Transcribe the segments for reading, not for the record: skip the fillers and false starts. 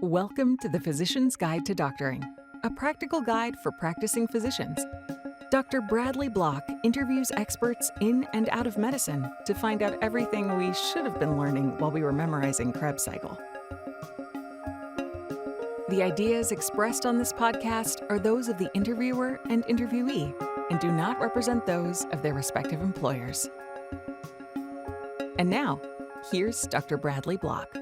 Welcome to the Physician's Guide to Doctoring, a practical guide for practicing physicians. Dr. Bradley Block interviews experts in and out of medicine to find out everything we should have been learning while we were memorizing Krebs cycle. The ideas expressed on this podcast are those of the interviewer and interviewee and do not represent those of their respective employers. And now, here's Dr. Bradley Block.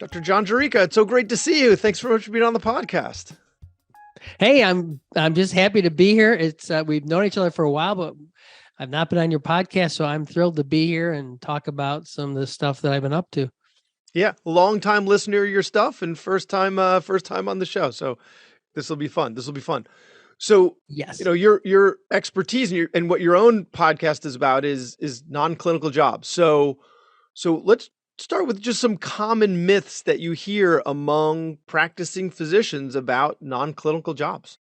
Dr. John Jurica, it's so great to see you. Thanks very much for being on the podcast. Hey, I'm just happy to be here. It's we've known each other for a while, but I've not been on your podcast, so I'm thrilled to be here and talk about some of the stuff that I've been up to. Yeah, long-time listener of your stuff and first time on the show. So this will be fun. So yes, your expertise and what your own podcast is about is non-clinical jobs. So let's start with just some common myths that you hear among practicing physicians about non-clinical jobs.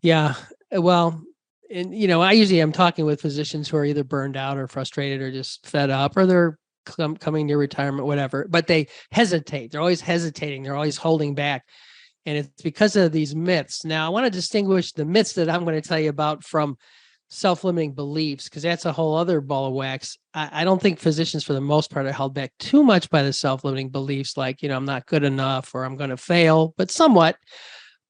Yeah, well, and I usually am talking with physicians who are either burned out or frustrated or just fed up, or they're coming near retirement, whatever. But they hesitate. They're always hesitating. They're always holding back, and it's because of these myths. Now, I want to distinguish the myths that I'm going to tell you about from self-limiting beliefs, because that's a whole other ball of wax. I don't think physicians, for the most part, are held back too much by the self-limiting beliefs, like, I'm not good enough or I'm going to fail, but somewhat.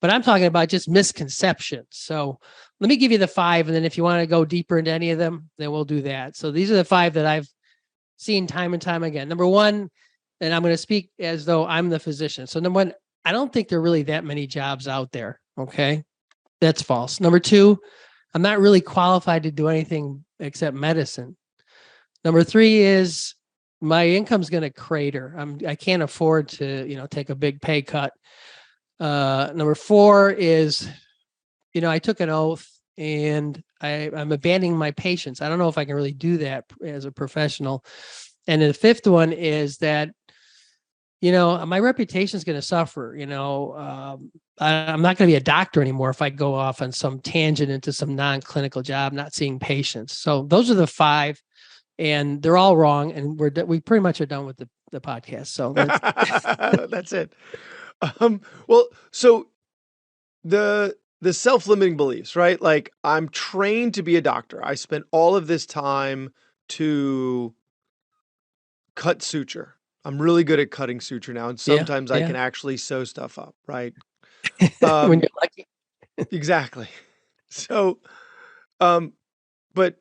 But I'm talking about just misconceptions. So let me give you the 5, and then if you want to go deeper into any of them, then we'll do that. So these are the 5 that I've seen time and time again. Number 1, and I'm going to speak as though I'm the physician. So number 1, I don't think there are really that many jobs out there. Okay, that's false. Number 2, I'm not really qualified to do anything except medicine. Number 3 is my income's going to crater. I can't afford to, take a big pay cut. Number 4 is, I took an oath and I'm abandoning my patients. I don't know if I can really do that as a professional. And the 5th one is that, my reputation is going to suffer. I'm not going to be a doctor anymore if I go off on some tangent into some non-clinical job, not seeing patients. So those are the 5, and they're all wrong. And we pretty much are done with the podcast. So that's it. Well, so the self-limiting beliefs, right? Like, I'm trained to be a doctor. I spent all of this time to cut suture. I'm really good at cutting suture now. And sometimes I can actually sew stuff up, right? When you're lucky. Exactly. So, but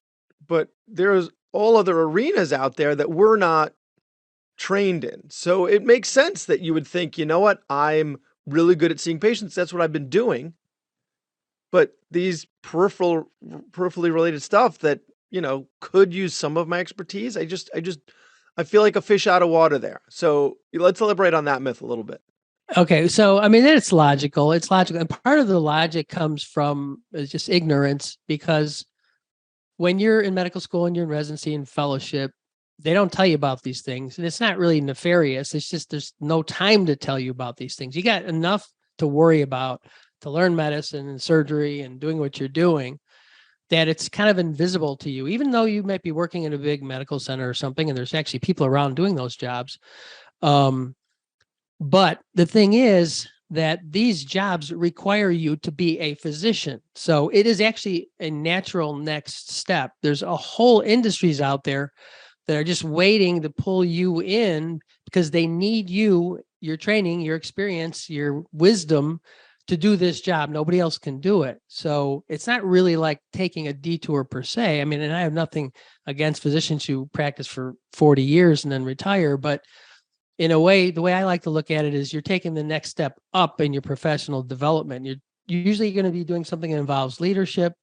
there's all other arenas out there that we're not trained in. So it makes sense that you would think, you know what, I'm really good at seeing patients. That's what I've been doing. But these peripherally related stuff that, could use some of my expertise, I feel like a fish out of water there. So let's elaborate on that myth a little bit. Okay. So, it's logical. It's logical. And part of the logic comes from just ignorance, because when you're in medical school and you're in residency and fellowship, they don't tell you about these things. And it's not really nefarious. It's just there's no time to tell you about these things. You got enough to worry about to learn medicine and surgery and doing what you're doing, that it's kind of invisible to you, even though you might be working in a big medical center or something, and there's actually people around doing those jobs. But the thing is that these jobs require you to be a physician. So it is actually a natural next step. There's a whole industries out there that are just waiting to pull you in because they need you, your training, your experience, your wisdom to do this job. Nobody else can do it. So it's not really like taking a detour per se. And I have nothing against physicians who practice for 40 years and then retire, but in a way, the way I like to look at it is you're taking the next step up in your professional development. You're usually going to be doing something that involves leadership,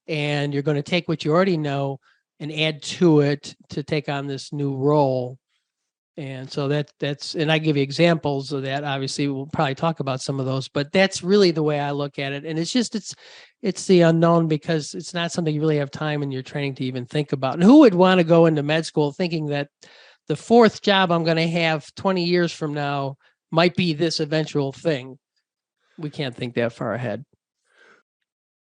and you're going to take what you already know and add to it to take on this new role. And so that's, and I give you examples of that. Obviously, we'll probably talk about some of those, but that's really the way I look at it. And it's just, it's the unknown, because it's not something you really have time in your training to even think about. And who would want to go into med school thinking that the 4th job I'm going to have 20 years from now might be this eventual thing? We can't think that far ahead.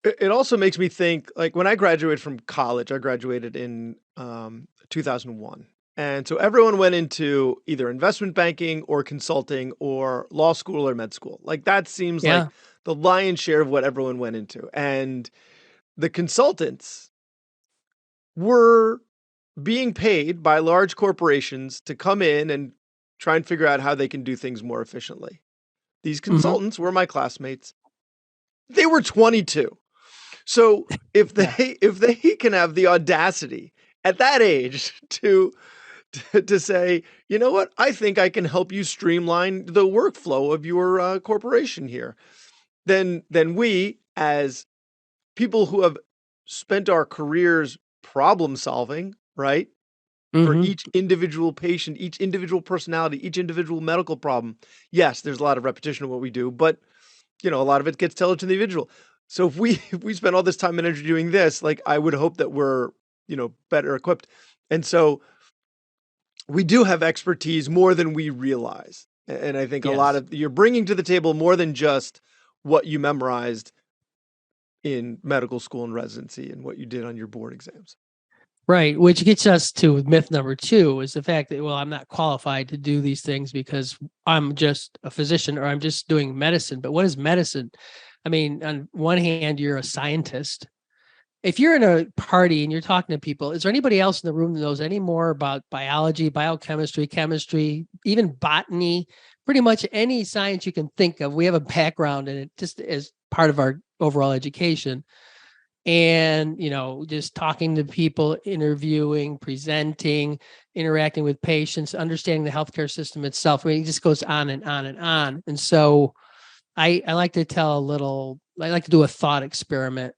It also makes me think, like, when I graduated from college, I graduated in 2001. And so everyone went into either investment banking or consulting or law school or med school. Like that seems like Yeah. the lion's share of what everyone went into. And the consultants were being paid by large corporations to come in and try and figure out how they can do things more efficiently. These Mhm. consultants were my classmates. They were 22. So if they can have the audacity at that age to say, you know what, I think I can help you streamline the workflow of your corporation here, then we as people who have spent our careers problem solving, right? For Mhm. each individual patient, each individual personality, each individual medical problem. Yes, there's a lot of repetition of what we do, but a lot of it gets tailored to the individual. So if we if we spend all this time and energy doing this, like I would hope that we're, better equipped. And so we do have expertise more than we realize. And I think a lot Yes. of you're bringing to the table more than just what you memorized in medical school and residency and what you did on your board exams. Right. Which gets us to myth number 2 is the fact that, well, I'm not qualified to do these things because I'm just a physician or I'm just doing medicine. But what is medicine? I mean, on one hand, you're a scientist. If you're in a party and you're talking to people, is there anybody else in the room that knows any more about biology, biochemistry, chemistry, even botany, pretty much any science you can think of? We have a background in it just as part of our overall education. And, just talking to people, interviewing, presenting, interacting with patients, understanding the healthcare system itself. I mean, it just goes on and on and on. And so I like to I like to do a thought experiment.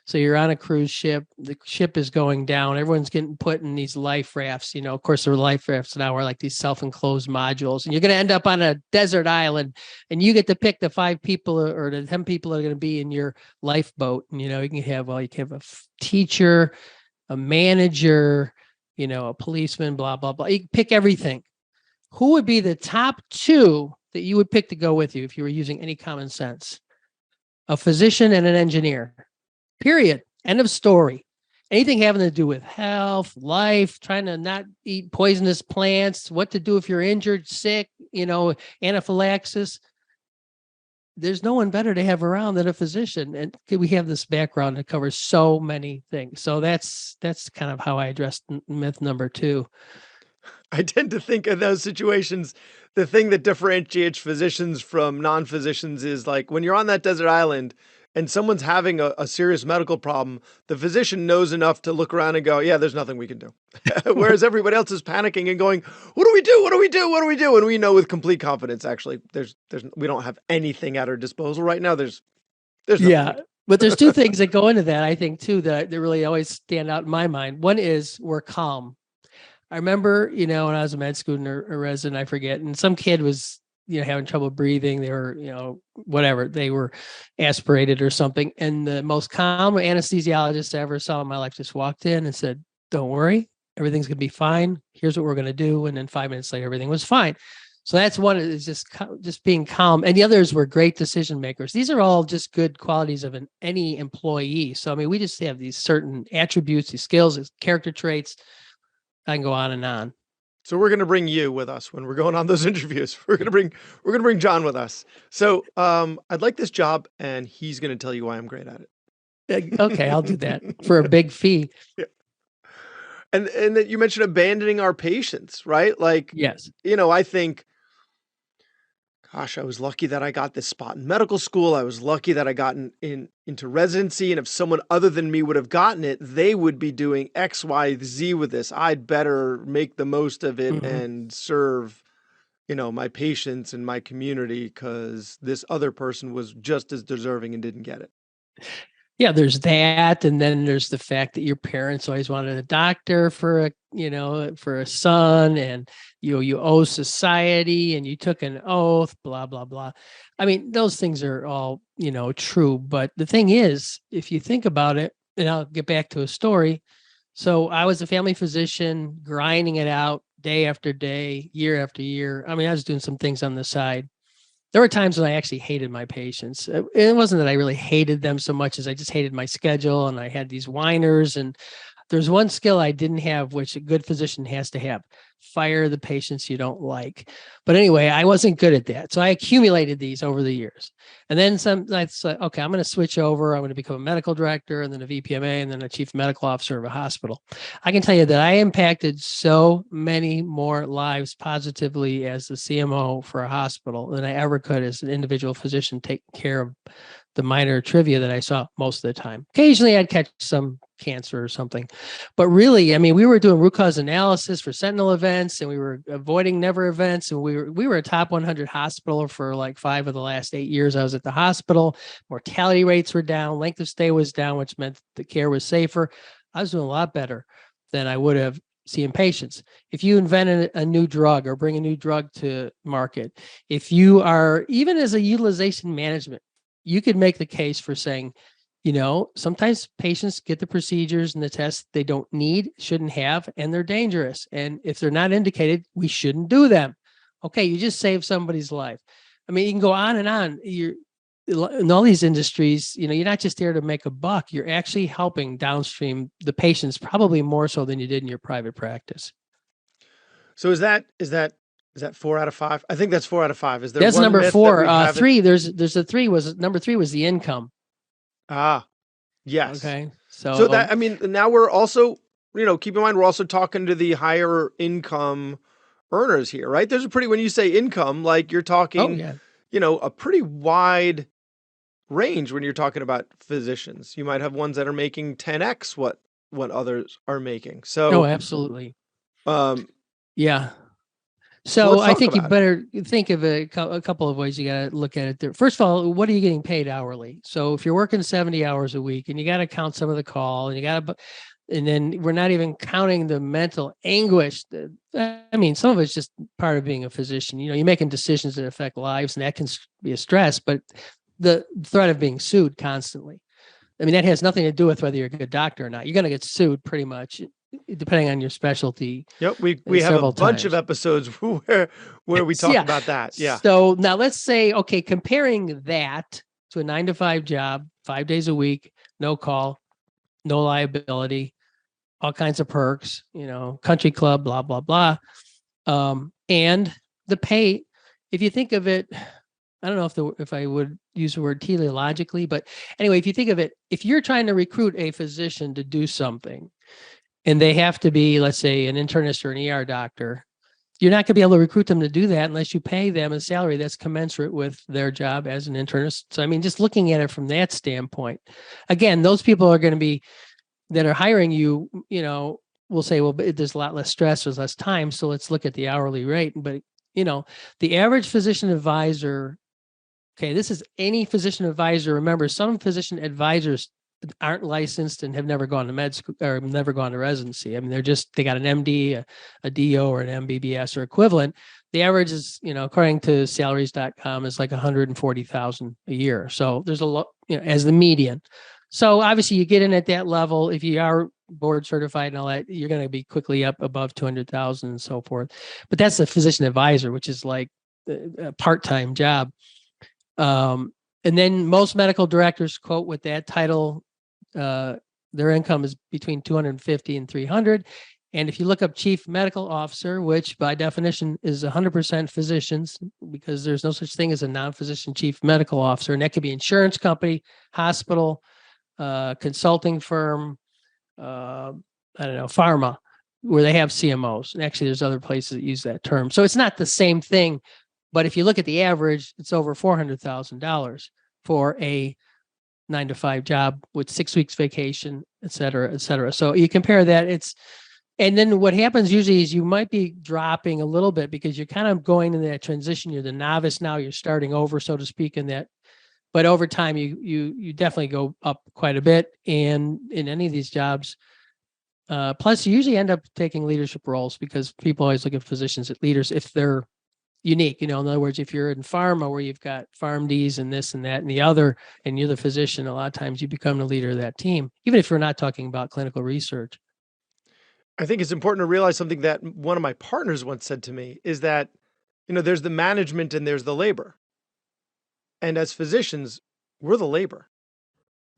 So you're on a cruise ship, the ship is going down, everyone's getting put in these life rafts. Of course, the life rafts now are like these self-enclosed modules, and you're going to end up on a desert island, and you get to pick the 5 people or the 10 people that are going to be in your lifeboat. And, you can have a teacher, a manager, a policeman, blah, blah, blah. You can pick everything. Who would be the top 2 that you would pick to go with you if you were using any common sense? A physician and an engineer. Period. End of story. Anything having to do with health, life, trying to not eat poisonous plants, what to do if you're injured, sick, anaphylaxis. There's no one better to have around than a physician. And we have this background that covers so many things. So that's kind of how I addressed myth number 2. I tend to think in those situations, the thing that differentiates physicians from non-physicians is like when you're on that desert island and someone's having a serious medical problem, the physician knows enough to look around and go, yeah, there's nothing we can do. Whereas everybody else is panicking and going, what do we do? What do we do? What do we do? And we know with complete confidence, actually, we don't have anything at our disposal right now. There's nothing. Yeah. But there's 2 things that go into that, I think, too, that really always stand out in my mind. One is we're calm. I remember, when I was a med student or a resident, I forget, and some kid was, having trouble breathing. They were, whatever, they were aspirated or something. And the most calm anesthesiologist I ever saw in my life just walked in and said, don't worry, everything's going to be fine. Here's what we're going to do. And then 5 minutes later, everything was fine. So that's one, is just being calm. And the others were great decision makers. These are all just good qualities of any employee. So, I mean, we just have these certain attributes, these skills, these character traits. I can go on and on. So we're going to bring you with us when we're going on those interviews. We're going to bring John with us. So I'd like this job, and he's going to tell you why I'm great at it. Okay, I'll do that for a big fee. Yeah. And that you mentioned abandoning our patients, right? Like, yes, I think, gosh, I was lucky that I got this spot in medical school. I was lucky that I got into residency. And if someone other than me would have gotten it, they would be doing X, Y, Z with this. I'd better make the most of it and serve, my patients and my community because this other person was just as deserving and didn't get it. Yeah, there's that. And then there's the fact that your parents always wanted a doctor for a son, and you owe society and you took an oath, blah, blah, blah. I mean, those things are all, true. But the thing is, if you think about it, and I'll get back to a story. So I was a family physician, grinding it out day after day, year after year. I mean, I was doing some things on the side. There were times when I actually hated my patients. It wasn't that I really hated them so much as I just hated my schedule, and I had these whiners, and there's one skill I didn't have, which a good physician has to have: fire the patients you don't like. But anyway, I wasn't good at that. So I accumulated these over the years. And then I said, okay, I'm going to switch over. I'm going to become a medical director and then a VPMA and then a chief medical officer of a hospital. I can tell you that I impacted so many more lives positively as the CMO for a hospital than I ever could as an individual physician taking care of the minor trivia that I saw most of the time. Occasionally I'd catch some cancer or something, but really, I mean, we were doing root cause analysis for sentinel events and we were avoiding never events. And we were a top 100 hospital for like 5 of the last 8 years I was at the hospital. Mortality rates were down, length of stay was down, which meant the care was safer. I was doing a lot better than I would have seeing patients. If you invent a new drug or bring a new drug to market, if you are, even as a utilization management, you could make the case for saying, sometimes patients get the procedures and the tests they don't need, shouldn't have, and they're dangerous. And if they're not indicated, we shouldn't do them. Okay, you just saved somebody's life. I mean, you can go on and on. In all these industries, you're not just there to make a buck. You're actually helping downstream the patients, probably more so than you did in your private practice. So is that 4 out of 5? I think that's 4 out of 5. Is there that's one number myth 4? That we 3. There's a 3 was number 3 was the income. Yes. Okay. So that, I mean, now we're also, keep in mind, we're also talking to the higher income earners here, right? There's when you say income, like you're talking, a pretty wide range when you're talking about physicians. You might have ones that are making 10x what others are making. So, absolutely. Yeah. So I think you better think of a couple of ways you got to look at it there. First of all, what are you getting paid hourly? So if you're working 70 hours a week and you got to count some of the call and then we're not even counting the mental anguish. I mean, some of it's just part of being a physician. You're making decisions that affect lives and that can be a stress, but the threat of being sued constantly. I mean, that has nothing to do with whether you're a good doctor or not. You're going to get sued pretty much, depending on your specialty. Yep, we have a bunch of episodes where we talk about that. Yeah. So now let's say, okay, comparing that to a 9-to-5 job, 5 days a week, no call, no liability, all kinds of perks, country club, blah, blah, blah. And the pay, if you think of it, I don't know if I would use the word teleologically, but anyway, if you think of it, if you're trying to recruit a physician to do something and they have to be, let's say, an internist or an ER doctor, you're not going to be able to recruit them to do that unless you pay them a salary that's commensurate with their job as an internist. So, I mean, just looking at it from that standpoint, again, those people are going to be that are hiring you, will say, well, there's a lot less stress, there's less time. So let's look at the hourly rate. But, the average physician advisor, okay, this is any physician advisor. Remember, some physician advisors aren't licensed and have never gone to med school or never gone to residency. I mean, they got an MD, a DO, or an MBBS or equivalent. The average is, according to salaries.com, is like $140,000 a year. So there's a lot, as the median. So obviously you get in at that level. If you are board certified and all that, you're going to be quickly up above 200,000 and so forth. But that's a physician advisor, which is like a part-time job. And then most medical directors quote with that title, their income is between 250 and 300. And if you look up chief medical officer, which by definition is 100% physicians, because there's no such thing as a non-physician chief medical officer, and that could be insurance company, hospital, consulting firm, pharma, where they have CMOs. And actually, there's other places that use that term. So it's not the same thing. But if you look at the average, it's over $400,000 for a 9-to-5 job with 6 weeks vacation, et cetera, et cetera. So you compare that, and then what happens usually is you might be dropping a little bit because you're kind of going in that transition. You're the novice now, you're starting over, so to speak, in that. But over time, you definitely go up quite a bit. And in any of these jobs, plus you usually end up taking leadership roles because people always look at physicians as leaders if they're unique. In other words, if you're in pharma where you've got PharmDs and this and that and the other, and you're the physician, a lot of times you become the leader of that team, even if we're not talking about clinical research. I think it's important to realize something that one of my partners once said to me is that, there's the management and there's the labor. And as physicians, we're the labor,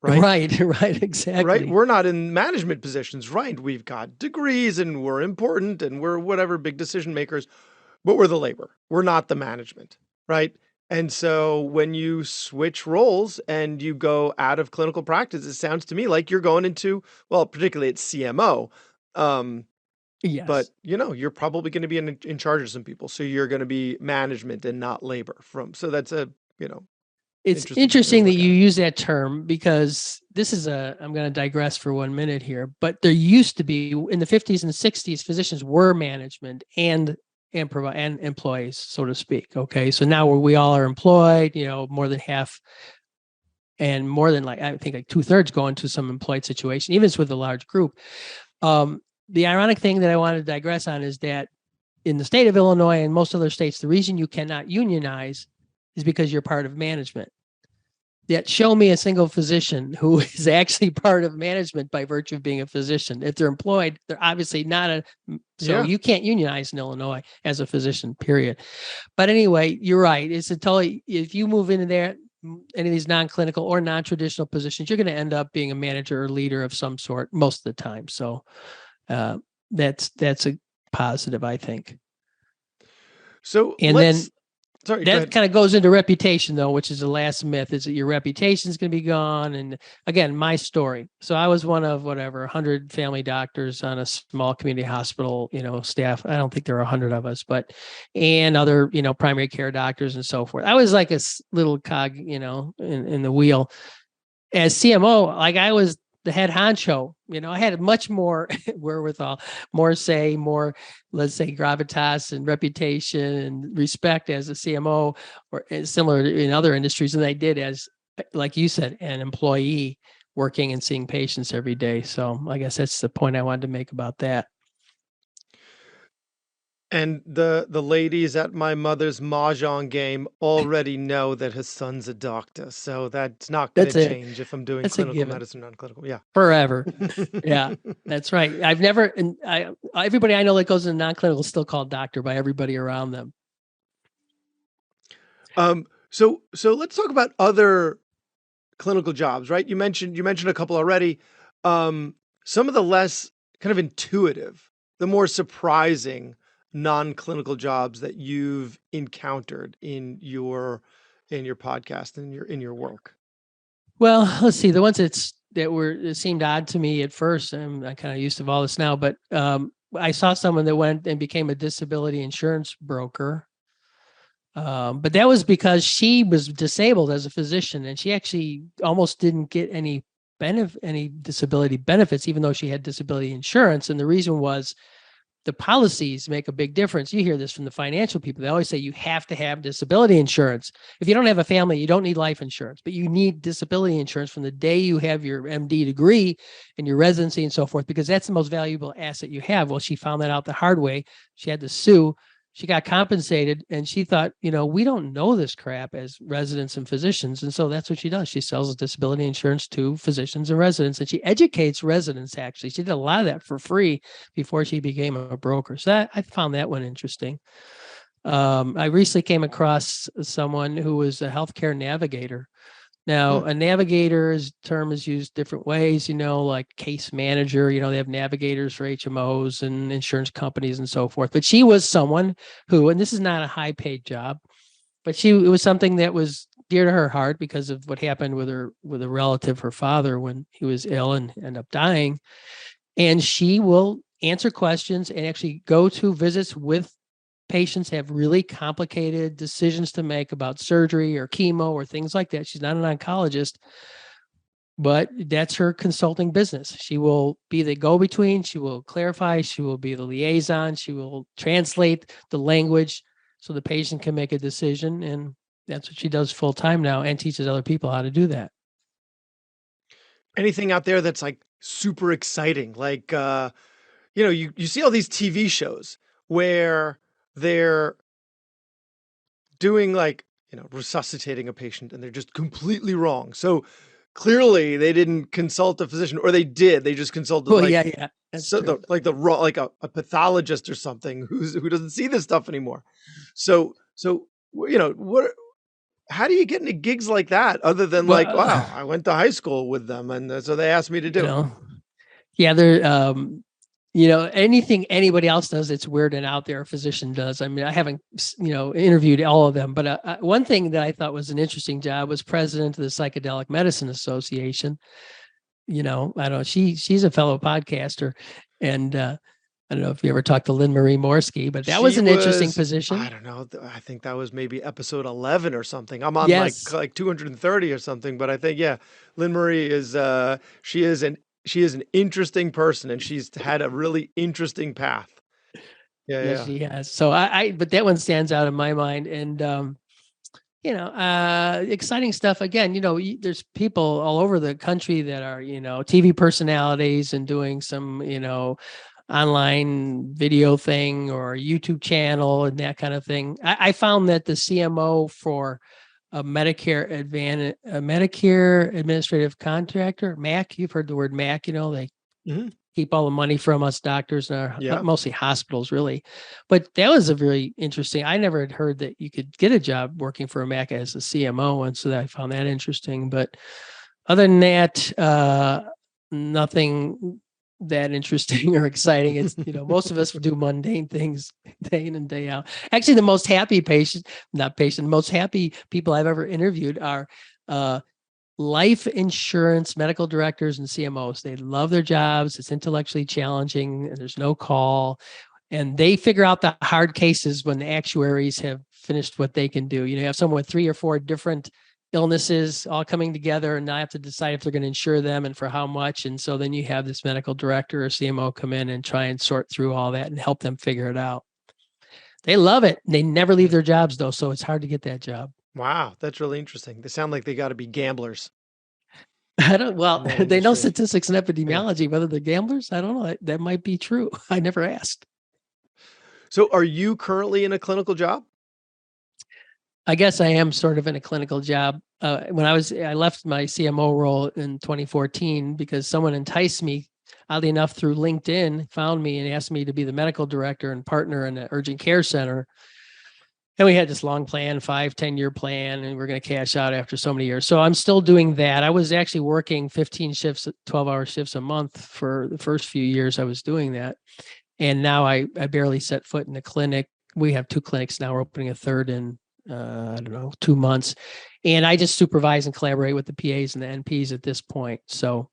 right? Right, exactly. Right? We're not in management positions, right? We've got degrees and we're important and we're whatever big decision makers, but we're the labor. We're not the management, right? And so when you switch roles and you go out of clinical practice, it sounds to me like you're going into, well, particularly it's CMO. Yes. But you're probably going to be in charge of some people. So you're going to be management and not labor so that's It's interesting way to interesting that look you at it. use that term because I'm going to digress for 1 minute here, but there used to be in the 50s and 60s, physicians were management and employees, so to speak. Okay. So now we all are employed, more than half and more than I think like 2/3 go into some employed situation, even with a large group. The ironic thing that I want to digress on is that in the state of Illinois and most other states, the reason you cannot unionize is because you're part of management. Yet show me a single physician who is actually part of management by virtue of being a physician. If they're employed, they're obviously not you can't unionize in Illinois as a physician, period. But anyway, you're right. It's if you move into there, any of these non-clinical or non-traditional positions, you're going to end up being a manager or leader of some sort most of the time. So that's a positive, I think. So that kind of goes into reputation, though, which is the last myth, is that your reputation is going to be gone. And again, my story. So I was one of 100 family doctors on a small community hospital, staff. I don't think there are 100 of us, and other, primary care doctors and so forth. I was like a little cog, in the wheel. As CMO, like I was the head honcho, I had much more wherewithal, more say, more, let's say, gravitas and reputation and respect as a CMO or similar in other industries than I did as, like you said, an employee working and seeing patients every day. So I guess that's the point I wanted to make about that. And the ladies at my mother's mahjong game already know that his son's a doctor. So that's not going to change if I'm doing clinical medicine, non-clinical. Yeah. Forever. Yeah, that's right. I've never, everybody I know that goes into non-clinical is still called doctor by everybody around them. So let's talk about other clinical jobs, right? You mentioned a couple already. Some of the less kind of intuitive, the more surprising non-clinical jobs that you've encountered in your podcast and in your work. Well, let's see. The ones that seemed odd to me at first, and I'm kind of used to all this now, but I saw someone that went and became a disability insurance broker. But that was because she was disabled as a physician, and she actually almost didn't get any disability benefits, even though she had disability insurance. And the reason was the policies make a big difference. You hear this from the financial people. They always say you have to have disability insurance. If you don't have a family, you don't need life insurance, but you need disability insurance from the day you have your MD degree and your residency and so forth, because that's the most valuable asset you have. Well, she found that out the hard way. She had to sue. She got compensated, and she thought, we don't know this crap as residents and physicians. And so that's what she does. She sells disability insurance to physicians and residents, and she educates residents, actually. She did a lot of that for free before she became a broker. So I found that one interesting. I recently came across someone who was a healthcare navigator. Now, a navigator's term is used different ways, like case manager, they have navigators for HMOs and insurance companies and so forth. But she was someone who, and this is not a high paid job, but it was something that was dear to her heart because of what happened with a relative, her father, when he was ill and ended up dying. And she will answer questions and actually go to visits with patients, have really complicated decisions to make about surgery or chemo or things like that. She's not an oncologist, but that's her consulting business. She will be the go-between. She will clarify. She will be the liaison. She will translate the language so the patient can make a decision. And that's what she does full time now, and teaches other people how to do that. Anything out there that's like super exciting? Like, you see all these TV shows where they're doing resuscitating a patient and they're just completely wrong. So clearly they didn't consult a physician, or they did. They just consulted That's true. a pathologist or something who doesn't see this stuff anymore. So what how do you get into gigs like that other than like, Well, wow, I went to high school with them and so they asked me to you do it. know, yeah, they're, anything anybody else does, it's weird and out there. A physician does. I mean, I haven't, interviewed all of them, but one thing that I thought was an interesting job was president of the Psychedelic Medicine Association. I don't know. She's a fellow podcaster, and I don't know if you ever talked to Lynn Marie Morsky, but that was She an interesting was, position. I don't know. I think that was maybe episode 11 or something. I'm on Yes. like 230 or something, but I think, yeah, Lynn Marie is, she is an interesting person and she's had a really interesting path. Yeah. Yes, Yeah. she has. So but that one stands out in my mind. And, exciting stuff. Again, there's people all over the country that are, TV personalities and doing some, online video thing or YouTube channel and that kind of thing. I found that the CMO for a Medicare Administrative Contractor, MAC, you've heard the word MAC, they Mhm. keep all the money from us doctors and Yeah. mostly hospitals, really. But that was a very interesting. I never had heard that you could get a job working for a MAC as a CMO, and so I found that interesting. But other than that, nothing that interesting or exciting. It's most of us do mundane things day in and day out. Actually, the most happy most happy people I've ever interviewed are life insurance medical directors and CMOs. They love their jobs. It's intellectually challenging and there's no call. And they figure out the hard cases when the actuaries have finished what they can do. You have someone with 3 or 4 different illnesses all coming together, and now I have to decide if they're going to insure them and for how much. And so then you have this medical director or CMO come in and try and sort through all that and help them figure it out. They love it. They never leave their jobs though, so it's hard to get that job. Wow. That's really interesting. They sound like they got to be gamblers. They know industry. statistics and epidemiology, whether they're gamblers. I don't know. That might be true. I never asked. So are you currently in a clinical job? I guess I am sort of in a clinical job. When I left my CMO role in 2014 because someone enticed me, oddly enough, through LinkedIn, found me and asked me to be the medical director and partner in an urgent care center. And we had this long plan, 5-10-year plan, and we're going to cash out after so many years. So I'm still doing that. I was actually working 15 shifts, 12-hour shifts a month for the first few years I was doing that. And now I barely set foot in the clinic. We have 2 clinics now. We're opening a third in 2 months. And I just supervise and collaborate with the PAs and the NPs at this point. So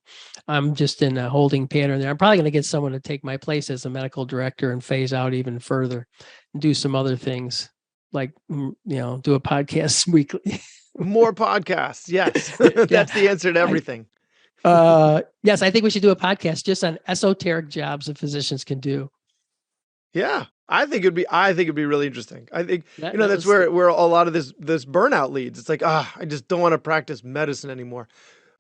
I'm just in a holding pattern there. I'm probably going to get someone to take my place as a medical director and phase out even further and do some other things like, do a podcast weekly. More podcasts. Yes. That's the answer to everything. Yes, I think we should do a podcast just on esoteric jobs that physicians can do. Yeah. I think it'd be really interesting. I think, that's where a lot of this burnout leads. It's like, I just don't want to practice medicine anymore.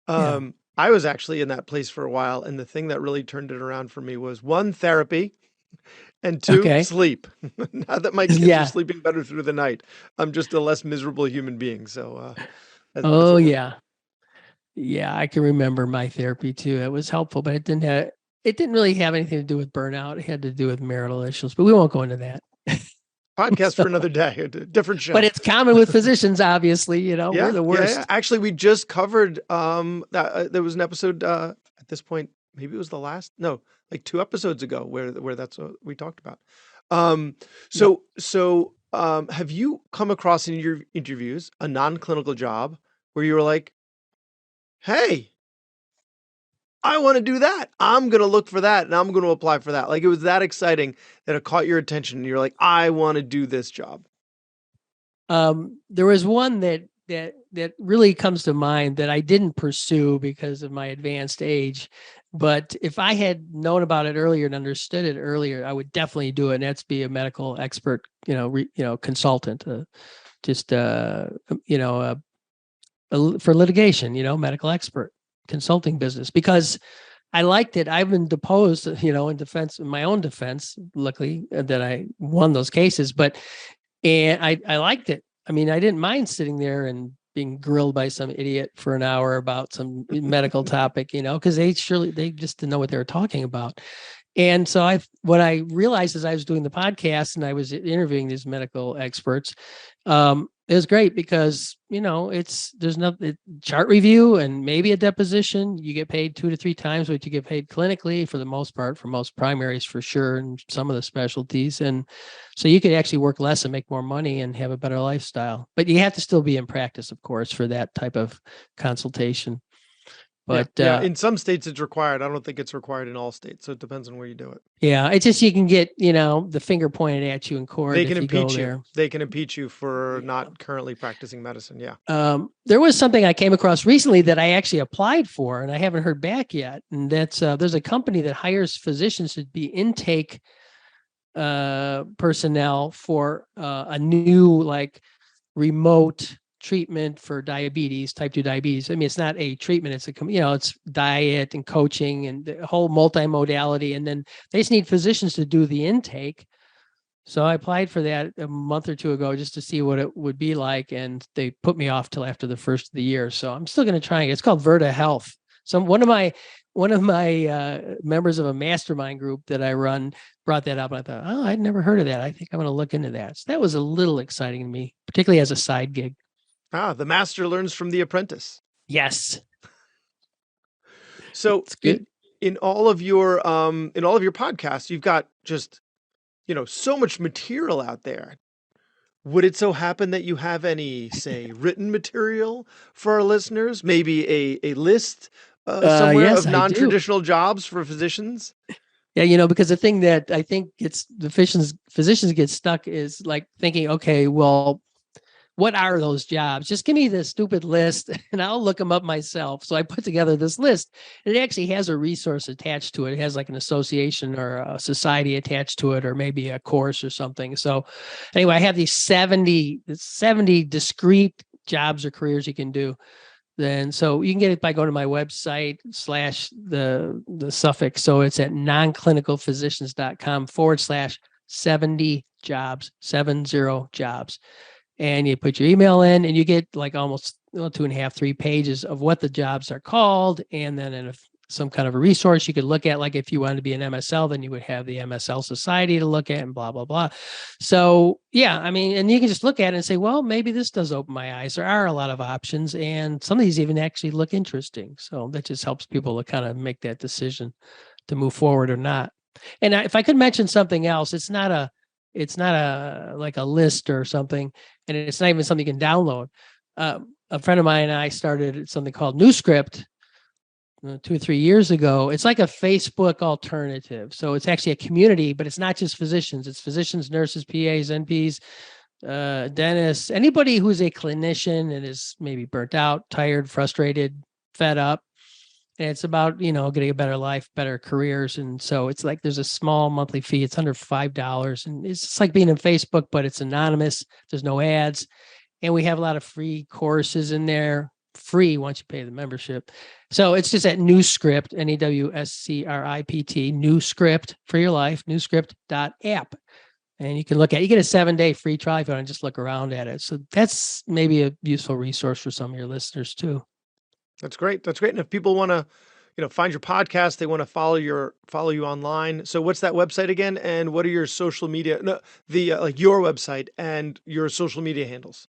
I was actually in that place for a while. And the thing that really turned it around for me was 1, therapy, and 2, sleep. Now that my kids are sleeping better through the night, I'm just a less miserable human being. So, yeah. Yeah, I can remember my therapy too. It was helpful, but it didn't really have anything to do with burnout. It had to do with marital issues, but we won't go into that. Podcast for another day, a different show. But it's common with physicians, obviously. We're the worst. Yeah. Actually, we just covered that. There was an episode at this point. Maybe it was the last. No, like 2 episodes ago, where that's what we talked about. So have you come across in your interviews a non-clinical job where you were like, hey, I want to do that. I'm going to look for that and I'm going to apply for that. Like it was that exciting that it caught your attention and you're like, I want to do this job. There was one that really comes to mind that I didn't pursue because of my advanced age. But if I had known about it earlier and understood it earlier, I would definitely do it. And that's be a medical expert, consultant, for litigation, medical expert consulting business, because I liked it. I've been deposed, in my own defense, luckily that I won those cases, and I liked it. I mean, I didn't mind sitting there and being grilled by some idiot for an hour about some medical topic, because they just didn't know what they were talking about. And so what I realized as I was doing the podcast and I was interviewing these medical experts, it was great because, there's nothing chart review and maybe a deposition. You get paid 2 to 3 times what you get paid clinically for the most part, for most primaries for sure, and some of the specialties. And so you could actually work less and make more money and have a better lifestyle. But you have to still be in practice, of course, for that type of consultation. But in some states it's required. I don't think it's required in all states. So it depends on where you do it. Yeah, it's just you can get, the finger pointed at you in court. They can if you impeach go you. there. They can impeach you for not currently practicing medicine. Yeah. There was something I came across recently that I actually applied for, and I haven't heard back yet. And that's there's a company that hires physicians to be intake personnel for a new remote treatment for diabetes, type 2 diabetes. I mean, it's not a treatment, it's it's diet and coaching and the whole multimodality. And then they just need physicians to do the intake. So I applied for that a month or two ago just to see what it would be like. And they put me off till after the first of the year. So I'm still going to try it. It's called Virta Health. So one of my members of a mastermind group that I run brought that up. And I thought, I'd never heard of that. I think I'm going to look into that. So that was a little exciting to me, particularly as a side gig. The master learns from the apprentice. Yes. So in all of your podcasts, you've got just, so much material out there. Would it so happen that you have any, say, written material for our listeners? Maybe a list somewhere yes, of non-traditional jobs for physicians? Yeah, because the thing that I think physicians get stuck is thinking, okay, well, what are those jobs? Just give me the stupid list and I'll look them up myself. So I put together this list. It actually has a resource attached to it. It has an association or a society attached to it, or maybe a course or something. So anyway, I have these 70 discrete jobs or careers you can do. Then so you can get it by going to my website / the suffix. So it's at nonclinicalphysicians.com/70 jobs, 70 jobs. And you put your email in and you get almost 2.5, 3 pages of what the jobs are called. And then in some kind of a resource you could look at, if you wanted to be an MSL, then you would have the MSL Society to look at and blah, blah, blah. So yeah, I mean, and you can just look at it and say, well, maybe this does open my eyes. There are a lot of options and some of these even actually look interesting. So that just helps people to kind of make that decision to move forward or not. And if I could mention something else, it's not a list or something, and it's not even something you can download. A friend of mine and I started something called NewScript 2 or 3 years ago. It's like a Facebook alternative. So it's actually a community, but it's not just physicians. It's physicians, nurses, PAs, NPs, dentists, anybody who's a clinician and is maybe burnt out, tired, frustrated, fed up. And it's about, getting a better life, better careers. And so it's there's a small monthly fee. It's under $5. And it's just like being in Facebook, but it's anonymous. There's no ads. And we have a lot of free courses in there, free once you pay the membership. So it's just at NewScript, NEWSCRIPT, NewScript for your life, newscript.app. And you can you get a 7-day free trial if you want to just look around at it. So that's maybe a useful resource for some of your listeners too. That's great. That's great. And if people want to, find your podcast, they want to follow you online. So what's that website again? And what are your social media, your website and your social media handles?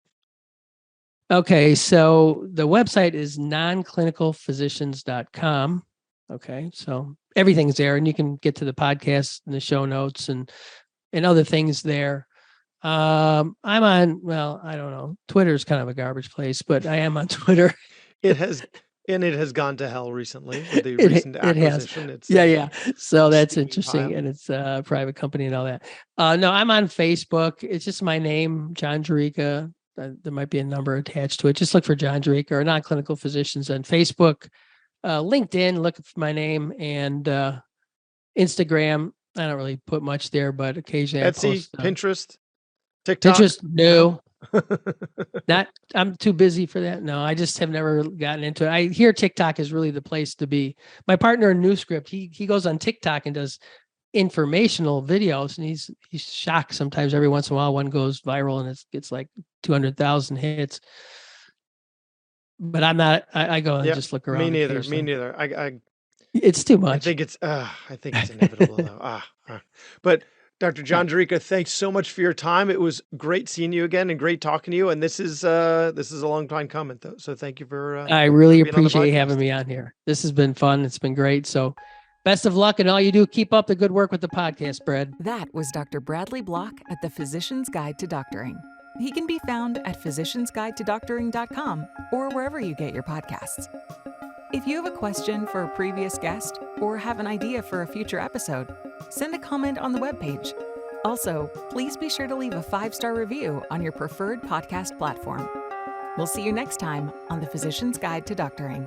Okay. So the website is nonclinicalphysicians.com. Okay. So everything's there and you can get to the podcast and the show notes and other things there. I'm on, I don't know. Twitter is kind of a garbage place, but I am on Twitter. It has gone to hell recently with the recent acquisition. It has. So that's interesting. And it's a private company and all that. No, I'm on Facebook. It's just my name, John Jurica. There might be a number attached to it. Just look for John Jurica or Non-Clinical Physicians on Facebook, LinkedIn, look for my name, and Instagram. I don't really put much there, but occasionally Etsy, I post, Pinterest, TikTok. Pinterest, no. I'm too busy for that. No, I just have never gotten into it. I hear TikTok is really the place to be. My partner in NewScript, he goes on TikTok and does informational videos, and he's shocked sometimes. Every once in a while one goes viral and it gets 200,000 hits. But I'm not. I go and just look around. Me neither. It's too I much. think it's inevitable though. But Dr. John Jurica, thanks so much for your time. It was great seeing you again and great talking to you. And this is a long time coming though. So thank you for I really for being on the appreciate podcast. having me on here. This has been fun. It's been great. So best of luck in all you do. Keep up the good work with the podcast, Brad. That was Dr. Bradley Block at the Physician's Guide to Doctoring. He can be found at physiciansguidetodoctoring.com or wherever you get your podcasts. If you have a question for a previous guest or have an idea for a future episode, send a comment on the webpage. Also, please be sure to leave a 5-star review on your preferred podcast platform. We'll see you next time on the Physician's Guide to Doctoring.